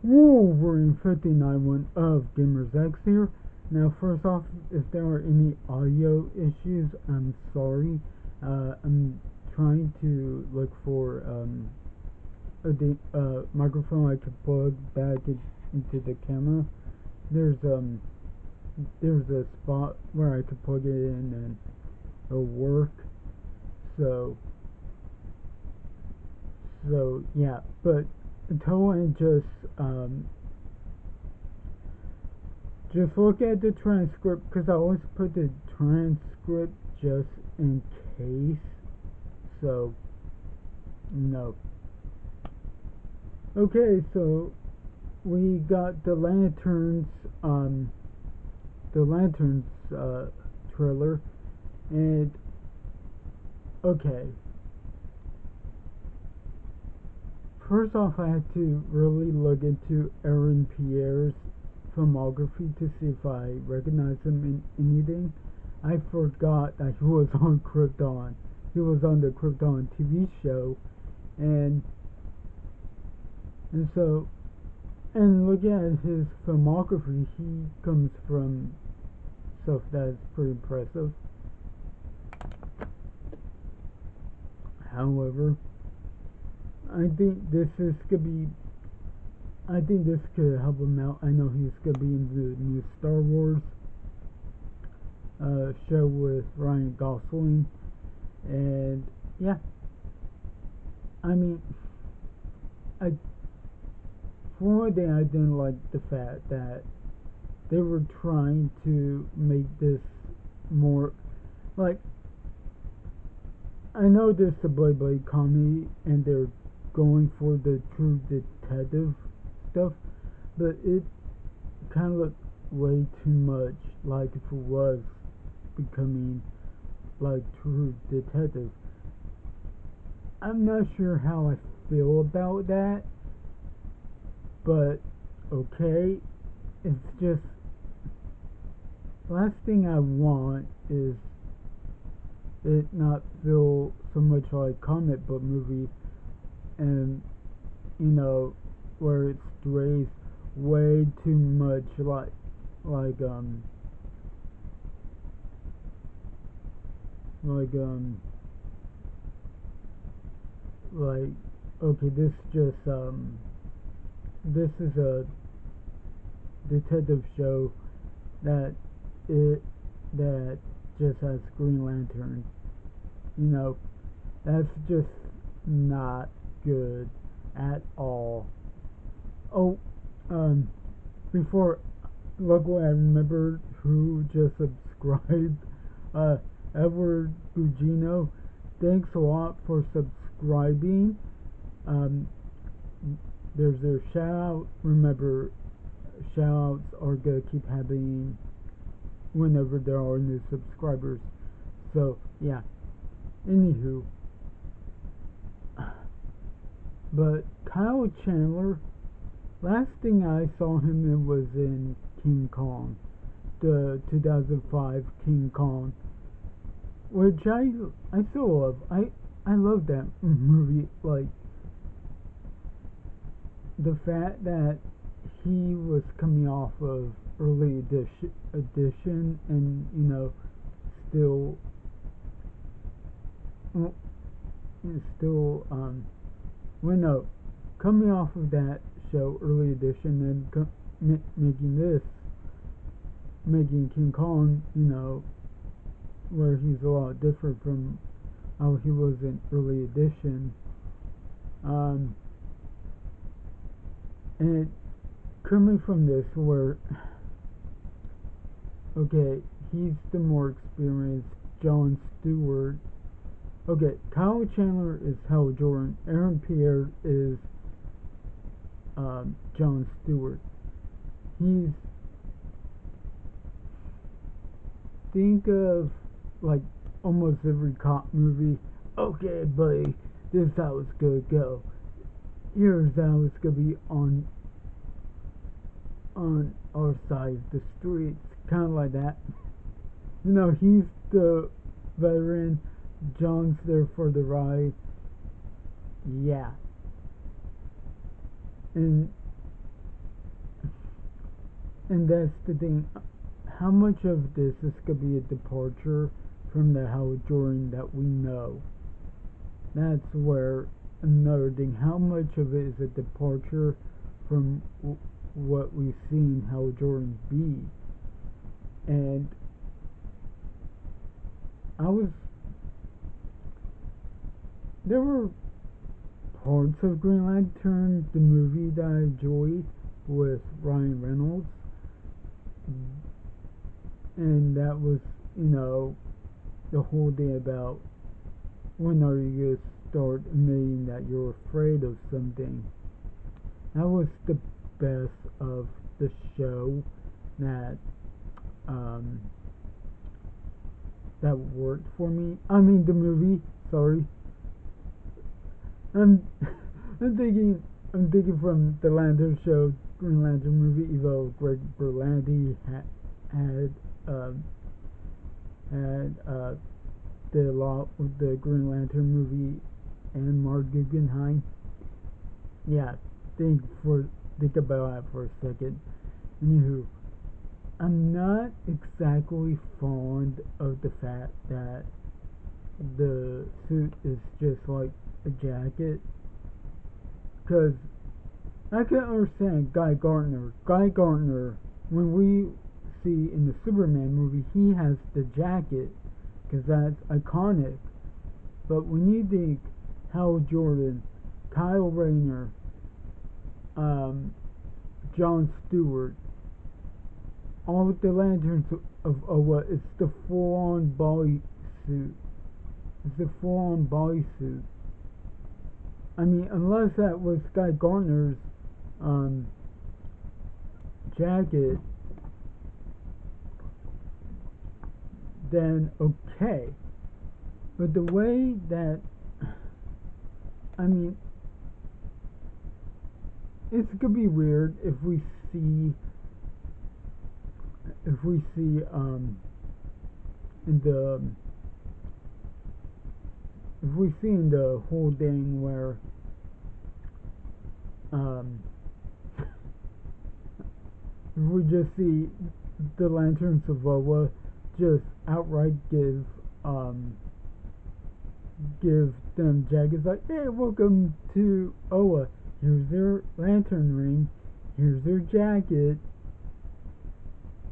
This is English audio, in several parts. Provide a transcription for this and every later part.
Wolverine 59 of Gamers X here. Now, first off, if there are any audio issues, I'm sorry. I'm trying to look for a microphone I could plug back into the camera. There's um there's a spot where I could plug it in and it'll work. So yeah, but until I just look at the transcript because I always put the transcript just in case. So no. Okay, so we got um the lanterns trailer, and okay. First off, I had to really look into Aaron Pierre's filmography to see if I recognize him in anything. I forgot that he was on Krypton. He was on the Krypton TV show, and and so and looking at his filmography, he comes from stuff that's pretty impressive. However, I think this is gonna be. I think this could help him out. I know he's gonna be in the new Star Wars show with Ryan Gosling, and yeah, I mean, I for one thing, I didn't like the fact that they were trying to make this more like I know this is a Blade comedy and they're going for the true detective stuff, but it kind of looked way too much like if it was becoming like true detective. I'm not sure how I feel about that, but okay. It's just last thing I want is it not feel so much like comic book movie and you know where it strays way too much like um like um like okay this is a detective show that it that just has Green Lantern. You know, that's just not good at all. Oh, um, before luckily I remembered who just subscribed. Uh, Edward Gugino, thanks a lot for subscribing. Um, there's a shout out. Remember, shout outs are gonna keep happening whenever there are new subscribers. So yeah. Anywho, but Kyle Chandler, last thing I saw him in was in King Kong, the 2005 King Kong, which I still love. I love that movie. Like the fact that he was coming off of early edition and still still well no coming off of that show early edition and making King Kong where he's a lot different from how he was in early edition, um, and coming from this where okay he's the more experienced John Stewart. Okay, Kyle Chandler is Hal Jordan. Aaron Pierre is John Stewart. He's think of like almost every cop movie. Okay, buddy, this is how it's gonna go. Here's how it's gonna be on our side of the streets, kind of like that. He's the veteran. John's there for the ride. Yeah, and and that's the thing. How much of this is gonna be a departure from the Hal Jordan that we know? That's where another thing. How much of it is a departure from what we've seen Hal Jordan be? And I was there were parts of Green Lantern, the movie, that I enjoyed with Ryan Reynolds, and that was, the whole thing about when are you gonna start admitting that you're afraid of something. That was the best of the show that um, that worked for me. I mean, the movie. Sorry, I'm I'm thinking from the Lantern show, Green Lantern movie. Even Greg Berlanti had um, had did a lot with the Green Lantern movie, and Mark Guggenheim. Yeah, think about it for a second. Anywho, I'm not exactly fond of the fact that the suit is just like a jacket, because I can understand Guy Gardner. Guy Gardner, when we see in the Superman movie, he has the jacket because that's iconic. But when you think Hal Jordan, Kyle Rayner, John Stewart, all with the lanterns of what? It's the full-on body suit. It's the full-on body suit. I mean, unless that was Guy Gardner's um, jacket, then okay. But the way that, I mean, it's gonna be weird see if we see in the if we see in the whole thing where if we just see the Lanterns of Oa just outright give them jackets like, hey, welcome to Oa. Here's their lantern ring. Here's their jacket.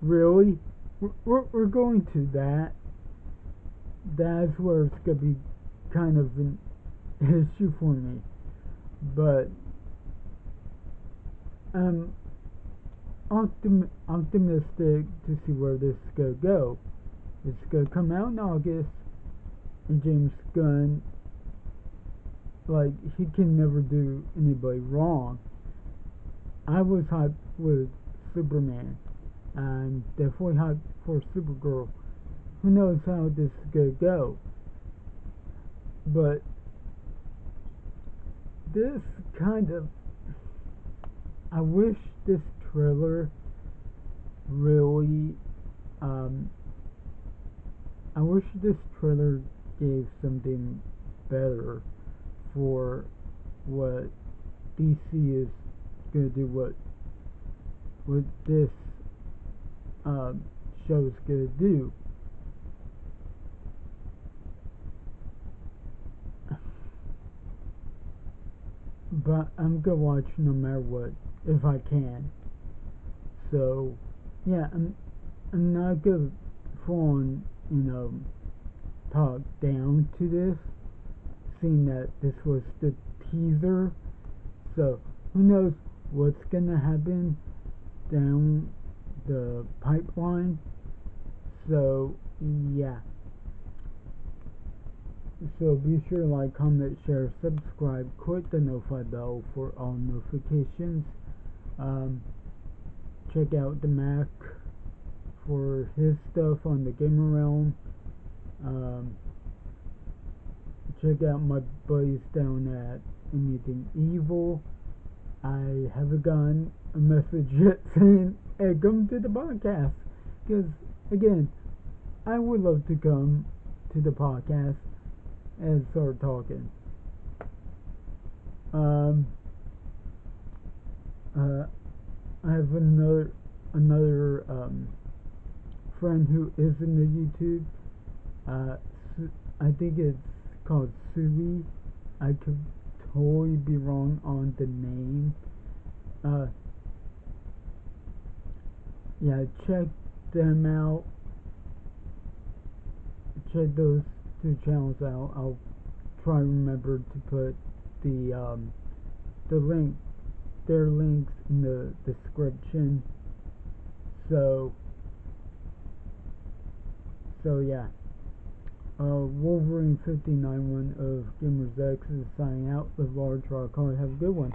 Really? We're going to that. That's where it's going to be kind of an issue for me. But I'm optimistic to see where this is going to go. It's going to come out in August. And James Gunn, like, he can never do anybody wrong. I was hyped with Superman. I'm definitely hyped for Supergirl. Who knows how this is gonna go? But this kind of, I wish this trailer really, I wish this trailer gave something better for what DC is gonna do, what this show is gonna do. But I'm gonna watch no matter what if I can. So yeah, I'm not gonna full on, talk down to this, seeing that this was the teaser. So who knows what's gonna happen down the pipeline. So yeah. So be sure to like, comment, share, subscribe, click the notify bell for all notifications. Check out the Mack for his stuff on the gamer realm. Check out my buddies down at Anything Evil. I haven't gotten a message yet saying, hey, come to the podcast. Because, again, I would love to come to the podcast and start talking. I have another friend who is in the YouTube. Uh, I think it's called Subi. I could totally be wrong on the name. Uh, yeah, check them out. Check those two channels out. I'll try to remember to put the link, their links in the description. So yeah. Wolverine 59 one of Gamers X is signing out with Large Rock. Have a good one.